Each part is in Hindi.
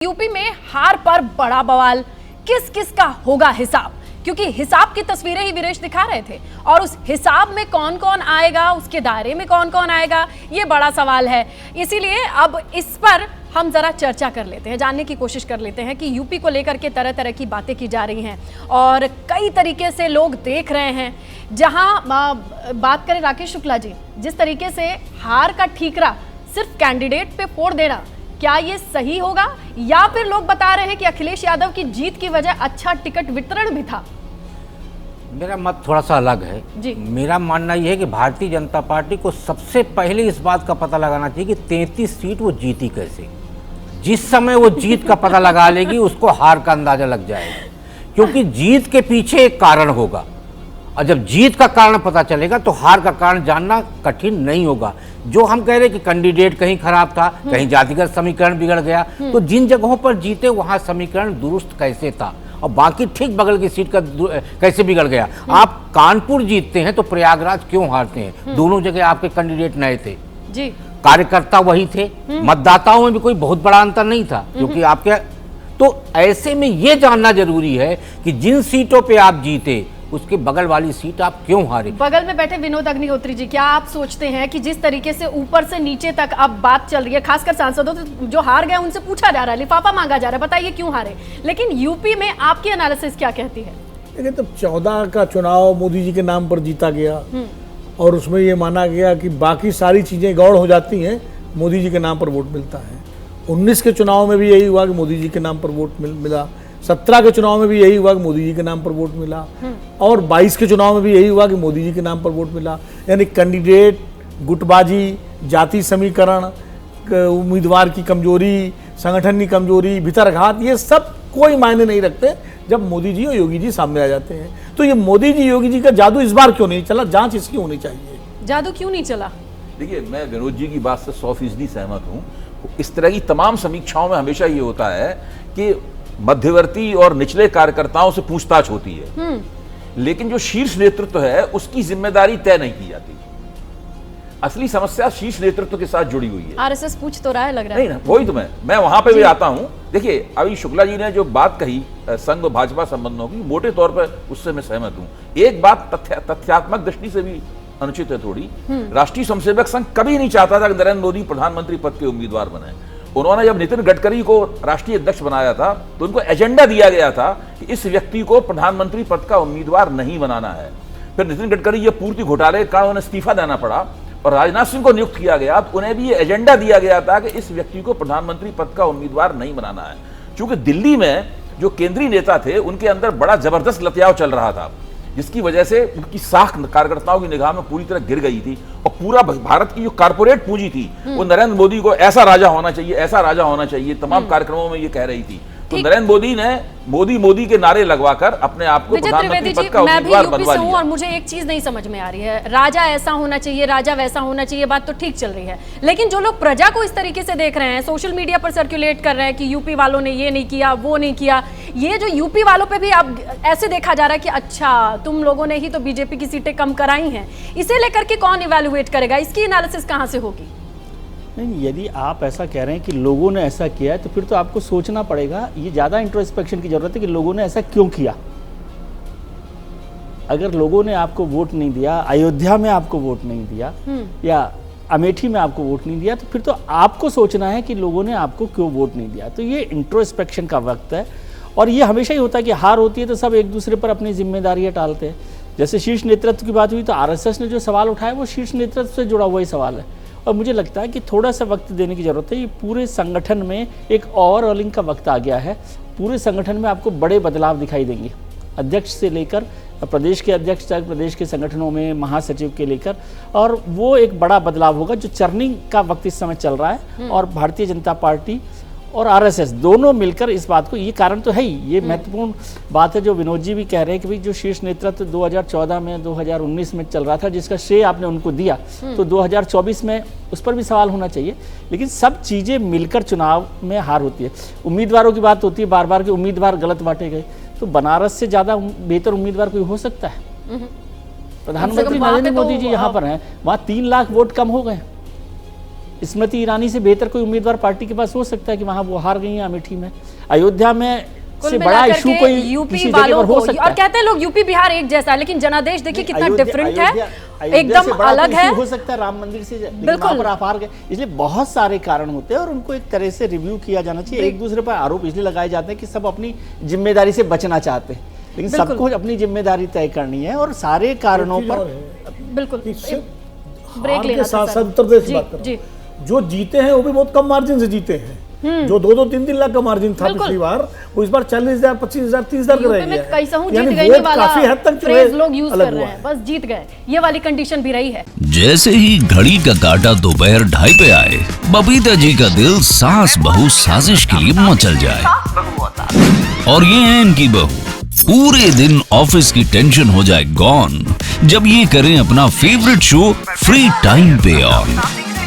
यूपी में हार पर बड़ा बवाल, किस किस का होगा हिसाब, क्योंकि हिसाब की तस्वीरें ही वीरेश दिखा रहे थे और उस हिसाब में कौन कौन आएगा, उसके दायरे में कौन कौन आएगा, ये बड़ा सवाल है। इसीलिए अब इस पर हम जरा चर्चा कर लेते हैं, जानने की कोशिश कर लेते हैं कि यूपी को लेकर के तरह तरह की बातें की जा रही हैं और कई तरीके से लोग देख रहे हैं। जहां बात करें राकेश शुक्ला जी, जिस तरीके से हार का ठीकरा सिर्फ कैंडिडेट पे फोड़ देना, क्या ये सही होगा, या फिर लोग बता रहे हैं कि अखिलेश यादव की जीत की वजह अच्छा टिकट वितरण भी था? मेरा मत थोड़ा सा अलग है जी। मेरा मानना यह है कि भारतीय जनता पार्टी को सबसे पहले इस बात का पता लगाना चाहिए कि 33 सीट वो जीती कैसे। जिस समय वो जीत का पता लगा लेगी उसको हार का अंदाजा लग जाएगा, क्योंकि जीत के पीछे एक कारण होगा और जब जीत का कारण पता चलेगा तो हार का कारण जानना कठिन नहीं होगा। जो हम कह रहे हैं कि कैंडिडेट कहीं खराब था, कहीं जातिगत समीकरण बिगड़ गया, तो जिन जगहों पर जीते वहां समीकरण दुरुस्त कैसे था और बाकी ठीक बगल की सीट का कैसे बिगड़ गया। आप कानपुर जीतते हैं तो प्रयागराज क्यों हारते हैं? दोनों जगह आपके कैंडिडेट नए थे जी, कार्यकर्ता वही थे, मतदाताओं में भी कोई बहुत बड़ा अंतर नहीं था, क्योंकि आपके तो ऐसे में यह जानना जरूरी है कि जिन सीटों पे आप जीते उसके बगल वाली सीट आप क्यों हारे। बगल में बैठे विनोद अग्निहोत्री जी, क्या आप सोचते हैं कि जिस तरीके से ऊपर से नीचे तक अब बात चल रही है, खासकर सांसदों से जो हार गए उनसे पूछा जा रहा है, लिफाफा मांगा जा रहा है, बताइए क्यों हारे, लेकिन यूपी में आपकी एनालिसिस क्या कहती है? लेकिन तब 14 का चुनाव मोदी जी के नाम पर जीता गया और उसमें ये माना गया कि बाकी सारी चीजें गौड़ हो जाती हैं, मोदी जी के नाम पर वोट मिलता है। 19 के चुनाव में भी यही हुआ कि मोदी जी के नाम पर वोट मिला, 17 के चुनाव में भी यही हुआ कि मोदी जी के नाम पर वोट मिला और 22 के चुनाव में भी यही हुआ कि मोदी जी के नाम पर वोट मिला। यानी कैंडिडेट, गुटबाजी, जाति समीकरण, उम्मीदवार की कमजोरी, संगठन की कमजोरी, भीतरघात, ये सब कोई मायने नहीं रखते जब मोदी जी और योगी जी सामने आ जाते हैं। तो ये मोदी जी योगी जी का जादू इस बार क्यों नहीं चला? जांच इसकी होनी चाहिए। जादू क्यों नहीं चला? देखिए, मैं विनोद जी की बात से 100% सहमत हूँ। इस तरह की तमाम समीक्षाओं में हमेशा ये होता है कि मध्यवर्ती और निचले कार्यकर्ताओं से पूछताछ होती है, लेकिन जो शीर्ष नेतृत्व है उसकी जिम्मेदारी तय नहीं की जाती। असली समस्या शीर्ष नेतृत्व के साथ जुड़ी हुई है। आरएसएस पूछ तो रहा है, लग रहा है। नहीं ना, वही तो मैं वहां पे भी आता हूं। देखिए, अभी शुक्ला जी ने जो बात कही संघ भाजपा संबंधों की, मोटे तौर पर उससे मैं सहमत हूं। एक बात तथ्यात्मक दृष्टि से भी अनुचित है थोड़ी। राष्ट्रीय स्वयंसेवक संघ कभी नहीं चाहता था कि नरेंद्र मोदी प्रधानमंत्री पद के उम्मीदवार बने। उन्होंने जब नितिन गडकरी को राष्ट्रीय अध्यक्ष बनाया था तो उनको एजेंडा दिया गया था कि इस व्यक्ति को प्रधानमंत्री पद का उम्मीदवार नहीं बनाना है। फिर नितिन गडकरी ये पूर्ति घोटाले के कारण उन्हें इस्तीफा देना पड़ा और राजनाथ सिंह को नियुक्त किया गया, तो उन्हें भी ये एजेंडा दिया गया था कि इस व्यक्ति को प्रधानमंत्री पद का उम्मीदवार नहीं बनाना है। क्योंकि दिल्ली में जो केंद्रीय नेता थे उनके अंदर बड़ा जबरदस्त लतियाव चल रहा था, जिसकी वजह से उनकी साख कार्यकर्ताओं की निगाह में पूरी तरह गिर गई थी और पूरा भारत की जो कारपोरेट पूंजी थी वो नरेंद्र मोदी को ऐसा राजा होना चाहिए, ऐसा राजा होना चाहिए, तमाम कार्यक्रमों में ये कह रही थी। तो नरेंद्र मोदी ने मोदी के नारे लगवाकर अपने आप को प्रधानमंत्री पद का उम्मीदवार बनवा लिया। और मुझे एक चीज नहीं समझ में आ रही है, राजा ऐसा होना चाहिए, राजा वैसा होना चाहिए, बात तो ठीक चल रही है, लेकिन जो लोग प्रजा को इस तरीके से देख रहे हैं, सोशल मीडिया पर सर्कुलेट कर रहे हैं कि यूपी वालों ने ये नहीं किया, वो नहीं किया, ये जो यूपी वालों पे भी अब ऐसे देखा जा रहा है कि अच्छा तुम लोगों ने ही तो बीजेपी की सीटें कम कराई हैं, इसे लेकर के कौन इवैल्यूएट करेगा? इसकी एनालिसिस कहां से होगी? नहीं, यदि आप ऐसा कह रहे हैं कि लोगों ने ऐसा किया है तो फिर तो आपको सोचना पड़ेगा, ये ज़्यादा इंट्रोस्पेक्शन की जरूरत है कि लोगों ने ऐसा क्यों किया। अगर लोगों ने आपको वोट नहीं दिया, अयोध्या में आपको वोट नहीं दिया या अमेठी में आपको वोट नहीं दिया, तो फिर तो आपको सोचना है कि लोगों ने आपको क्यों वोट नहीं दिया। तो ये इंट्रोस्पेक्शन का वक्त है और ये हमेशा ही होता है कि हार होती है तो सब एक दूसरे पर अपनी जिम्मेदारियाँ टालते हैं। जैसे शीर्ष नेतृत्व की बात हुई तो आरएसएस ने जो सवाल उठाया वो शीर्ष नेतृत्व से जुड़ा हुआ ही सवाल है और मुझे लगता है कि थोड़ा सा वक्त देने की ज़रूरत है। ये पूरे संगठन में एक ओवरऑलिंग का वक्त आ गया है। पूरे संगठन में आपको बड़े बदलाव दिखाई देंगे, अध्यक्ष से लेकर प्रदेश के अध्यक्ष तक, प्रदेश के संगठनों में महासचिव के लेकर, और वो एक बड़ा बदलाव होगा जो चर्निंग का वक्त इस समय चल रहा है। और भारतीय जनता पार्टी और आरएसएस दोनों मिलकर इस बात को, ये कारण तो है ही, ये महत्वपूर्ण बात है जो विनोद जी भी कह रहे हैं कि भाई जो शीर्ष नेतृत्व 2014 में 2019 में चल रहा था जिसका श्रेय आपने उनको दिया, तो 2024 में उस पर भी सवाल होना चाहिए। लेकिन सब चीज़ें मिलकर चुनाव में हार होती है। उम्मीदवारों की बात होती है बार बार कि उम्मीदवार गलत बांटे गए, तो बनारस से ज़्यादा बेहतर उम्मीदवार कोई हो सकता है? प्रधानमंत्री नरेंद्र मोदी जी यहाँ पर हैं, वहाँ 3 लाख वोट कम हो गए। स्मृति ईरानी से बेहतर कोई उम्मीदवार पार्टी के पास हो सकता है कि वहां वो हार गई हैं अमेठी में। अयोध्या में कुल से बड़ा मिलाकर इशू के कोई यूपी किसी जगह वालों पर हो को, सकता और है। कहते हैं लोग यूपी बिहार एक जैसा है, लेकिन जनादेश देखिए कितना अयोध्या- डिफरेंट अयोध्या है, से एकदम बड़ा अलग कोई है। issue हो सकता है राम मंदिर से, लेकिन बिल्कुल। वहाँ पर आप हार गए। इसलिए बहुत सारे कारण होते हैं और उनको एक तरह से रिव्यू किया जाना चाहिए। एक दूसरे पर आरोप इसलिए लगाए जाते हैं कि सब अपनी जिम्मेदारी से बचना चाहते हैं, लेकिन बिल्कुल। सबको अपनी जिम्मेदारी तय करनी है और सारे कारणों चीज़ और पर है बिल्कुल कि सिर्फ ब्रेक हार लेना के था साथ सर। साथ उत्तर प्रदेश की जी, बात कर जी। रहा हूं। जो जीते हैं वो भी बहुत कम मार्जिन से जीते हैं। जो 2-3 लाख का मार्जिन था बिल्कुल। पिछली बार, वो इस बार 40,000, 25,000, 30,000 का रह यूपी गया में कई सहू है। जीत यानी गए वोट वाला काफी हद तक जो फ्रेज है लोग यूज अलग कर रहे हुआ हैं, है। बस जीत गए, ये वाली कंडीशन भी रही है। जैसे ही घड़ी का काटा दोपहर 2:30 पे आए, बबीता जी का दिल सास बहू साजिश के लिए मचल जाए। और ये है इनकी बहू, पूरे दिन ऑफिस की टेंशन हो जाए गॉन जब ये करें अपना फेवरेट शो फ्री टाइम पे ऑन।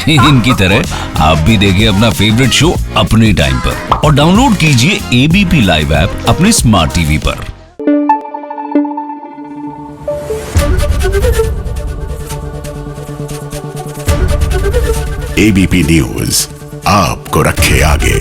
इनकी तरह आप भी देखिए अपना फेवरेट शो अपने टाइम पर और डाउनलोड कीजिए एबीपी लाइव ऐप अपने स्मार्ट टीवी पर। एबीपी न्यूज आपको रखे आगे।